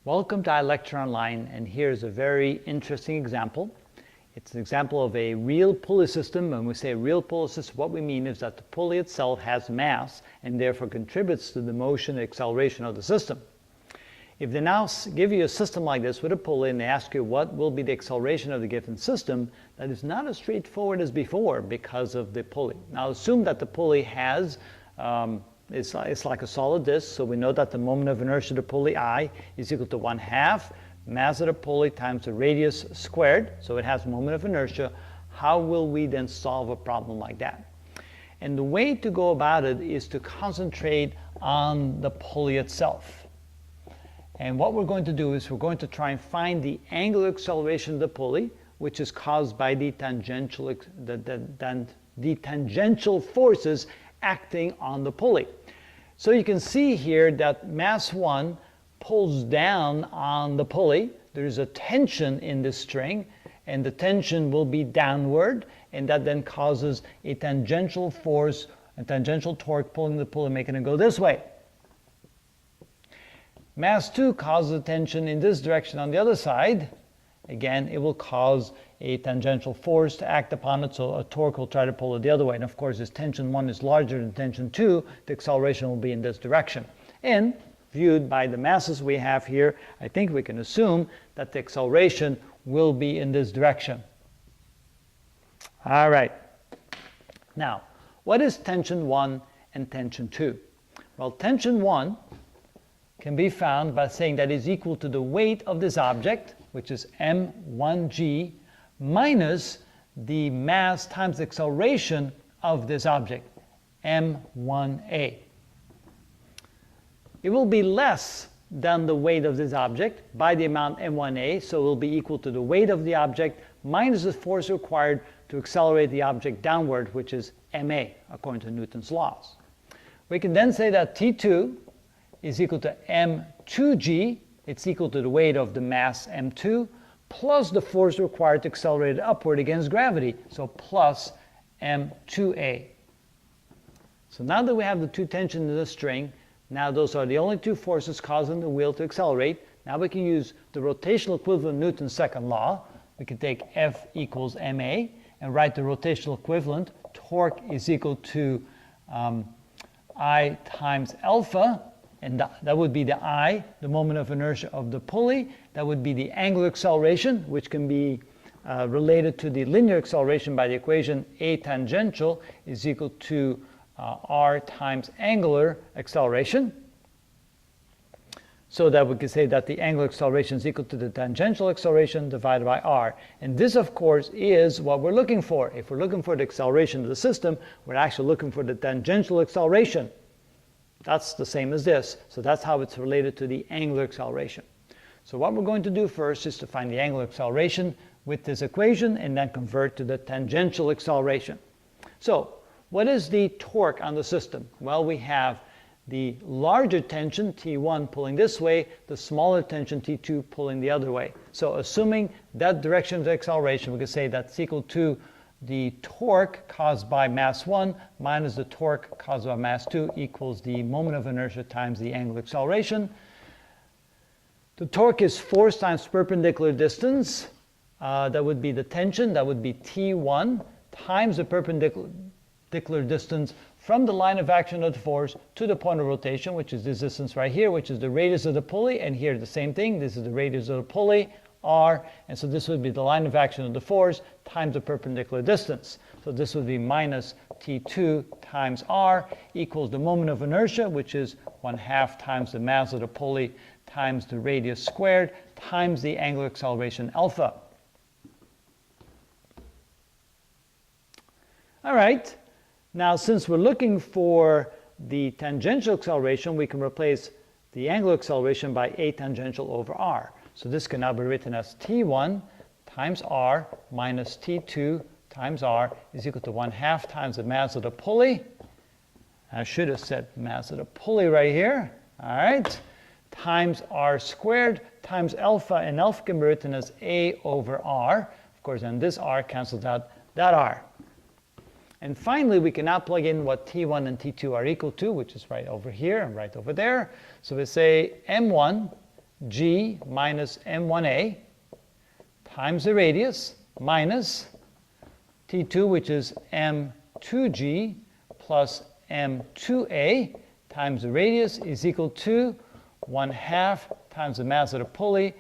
Welcome to iLecture Online, and here's a very interesting example. It's an example of a real pulley system. When we say real pulley system, what we mean is that the pulley itself has mass and therefore contributes to the motion and acceleration of the system. If they now give you a system like this with a pulley and they ask you what will be the acceleration of the given system, that is not as straightforward as before because of the pulley. Now assume that the pulley has it's like a solid disc, so we know that the moment of inertia of the pulley I is equal to 1/2 mass of the pulley times the radius squared, so it has moment of inertia. How will we then solve a problem like that? And the way to go about it is to concentrate on the pulley itself. And what we're going to do is we're going to try and find the angular acceleration of the pulley, which is caused by the tangential forces acting on the pulley. So you can see here that mass 1 pulls down on the pulley. There's a tension in this string, and the tension will be downward, and that then causes a tangential force, a tangential torque pulling the pulley, making it go this way. Mass 2 causes a tension in this direction on the other side. Again, it will cause a tangential force to act upon it, so a torque will try to pull it the other way. And of course, as tension 1 is larger than tension 2, the acceleration will be in this direction. And viewed by the masses we have here, I think we can assume that the acceleration will be in this direction. All right. Now, what is tension 1 and tension 2? Well, tension 1 can be found by saying that is equal to the weight of this object, which is m1g, minus the mass times the acceleration of this object, m1a. It will be less than the weight of this object by the amount m1a, so it will be equal to the weight of the object minus the force required to accelerate the object downward, which is ma, according to Newton's laws. We can then say that T2 is equal to m2g. It's equal to the weight of the mass m2 plus the force required to accelerate it upward against gravity, so plus m2a. So now that we have the two tensions in the string, now those are the only two forces causing the wheel to accelerate. Now we can use the rotational equivalent of Newton's second law. We can take F equals ma and write the rotational equivalent. Torque is equal to I times alpha. And that would be the I, the moment of inertia of the pulley. That would be the angular acceleration, which can be related to the linear acceleration by the equation A tangential is equal to R times angular acceleration. So that we could say that the angular acceleration is equal to the tangential acceleration divided by R. And this, of course, is what we're looking for. If we're looking for the acceleration of the system, we're actually looking for the tangential acceleration. That's the same as this. So that's how it's related to the angular acceleration. So what we're going to do first is to find the angular acceleration with this equation and then convert to the tangential acceleration. So what is the torque on the system? Well, we have the larger tension, T1, pulling this way, the smaller tension, T2, pulling the other way. So assuming that direction of the acceleration, we can say that's equal to the torque caused by mass 1 minus the torque caused by mass 2 equals the moment of inertia times the angular acceleration. The torque is force times perpendicular distance. That would be the tension. That would be T1 times the perpendicular distance from the line of action of the force to the point of rotation, which is this distance right here, which is the radius of the pulley. And here the same thing. This is the radius of the pulley, R, and so this would be the line of action of the force times the perpendicular distance. So this would be minus T2 times R equals the moment of inertia, which is 1/2 times the mass of the pulley times the radius squared times the angular acceleration alpha. All right, now since we're looking for the tangential acceleration, we can replace the angular acceleration by A tangential over R. So this can now be written as T1 times R minus T2 times R is equal to 1/2 times the mass of the pulley. I should have said mass of the pulley right here. All right. Times R squared times alpha, and alpha can be written as A over R. Of course, then this R cancels out that R. And finally, we can now plug in what T1 and T2 are equal to, which is right over here and right over there. So we say M1 g minus m1a times the radius minus T2, which is m2g plus m2a times the radius is equal to 1/2 times the mass of the pulley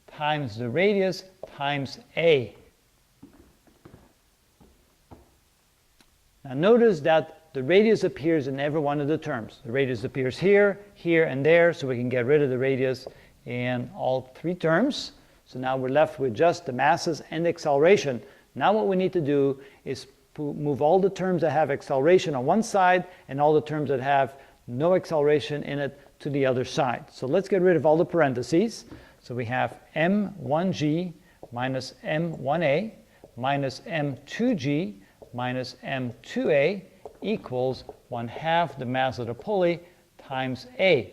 times the radius times a. Now notice that the radius appears in every one of the terms. The radius appears here, here, and there, so we can get rid of the radius in all three terms. So now we're left with just the masses and the acceleration. Now what we need to do is move all the terms that have acceleration on one side and all the terms that have no acceleration in it to the other side. So let's get rid of all the parentheses. So we have m1g minus m1a minus m2g minus m2a equals 1/2 the mass of the pulley times a.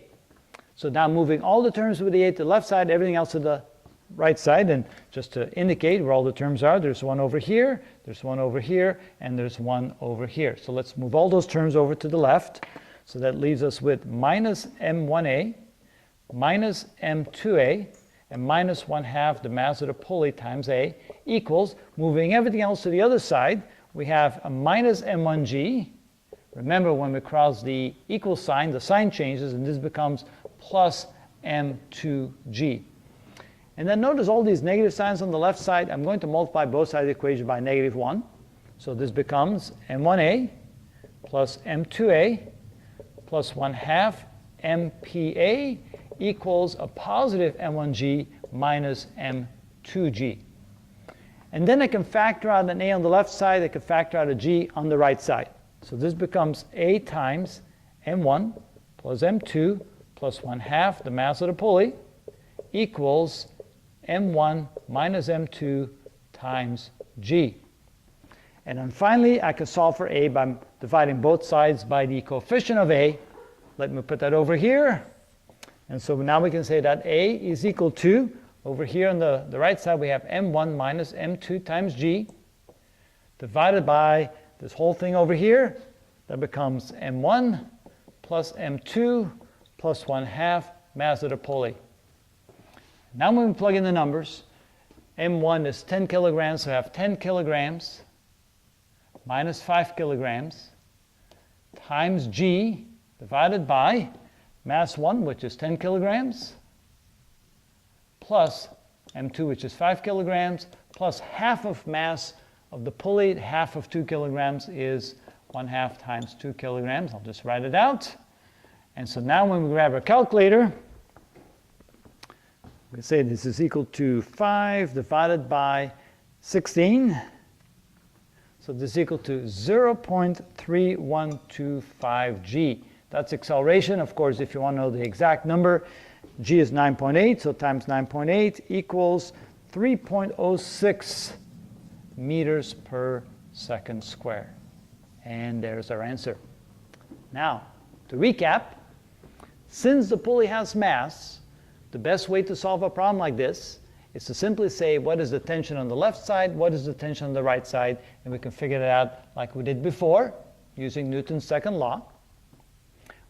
So now moving all the terms with the a to the left side, everything else to the right side, and just to indicate where all the terms are, there's one over here, there's one over here, and there's one over here. So let's move all those terms over to the left. So that leaves us with minus m1a minus m2a and minus 1/2 the mass of the pulley times a equals, moving everything else to the other side, we have a minus m1g. Remember, when we cross the equal sign, the sign changes, and this becomes plus m2g. And then notice all these negative signs on the left side. I'm going to multiply both sides of the equation by -1. So this becomes m1a plus m2a plus 1/2 mpa equals a positive m1g minus m2g. And then I can factor out an a on the left side. I can factor out a g on the right side. So this becomes a times m1 plus m2 plus 1/2 the mass of the pulley equals m1 minus m2 times g. And then finally, I can solve for a by dividing both sides by the coefficient of a. Let me put that over here. And so now we can say that a is equal to, over here on the right side, we have m1 minus m2 times g divided by this whole thing over here. That becomes m1 plus m2 plus 1/2 mass of the pulley. Now when we plug in the numbers, m1 is 10 kilograms, so I have 10 kilograms minus 5 kilograms times g divided by mass 1, which is 10 kilograms, plus m2, which is 5 kilograms, plus half of mass of the pulley. Half of 2 kilograms is 1/2 times 2 kilograms. I'll just write it out. And so now when we grab our calculator, we say this is equal to 5 divided by 16. So this is equal to 0.3125 g. That's acceleration. Of course, if you want to know the exact number, g is 9.8, so times 9.8 equals 3.06 meters per second square. And there's our answer. Now, to recap, since the pulley has mass, the best way to solve a problem like this is to simply say what is the tension on the left side, what is the tension on the right side, and we can figure it out like we did before using Newton's second law.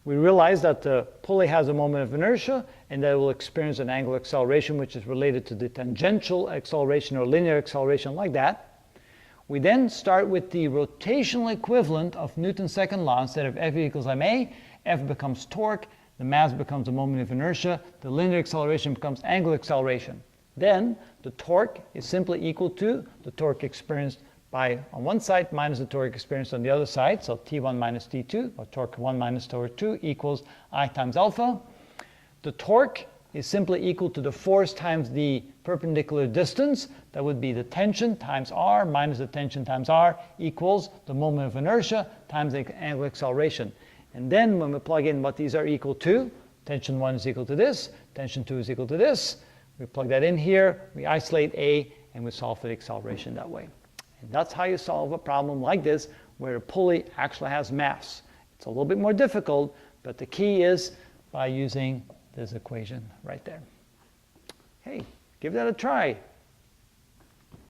We realize that the pulley has a moment of inertia and that it will experience an angular acceleration which is related to the tangential acceleration or linear acceleration like that. We then start with the rotational equivalent of Newton's second law. Instead of F equals ma, F becomes torque, the mass becomes a moment of inertia, the linear acceleration becomes angular acceleration. Then the torque is simply equal to the torque experienced by on one side minus the torque experienced on the other side. So T1 minus T2, or torque 1 minus torque 2 equals I times alpha. The torque is simply equal to the force times the perpendicular distance. That would be the tension times r minus the tension times r equals the moment of inertia times the angular acceleration. And then when we plug in what these are equal to, tension 1 is equal to this, tension 2 is equal to this. We plug that in here, we isolate A, and we solve for the acceleration that way. And that's how you solve a problem like this, where a pulley actually has mass. It's a little bit more difficult, but the key is by using this equation right there. Hey, give that a try.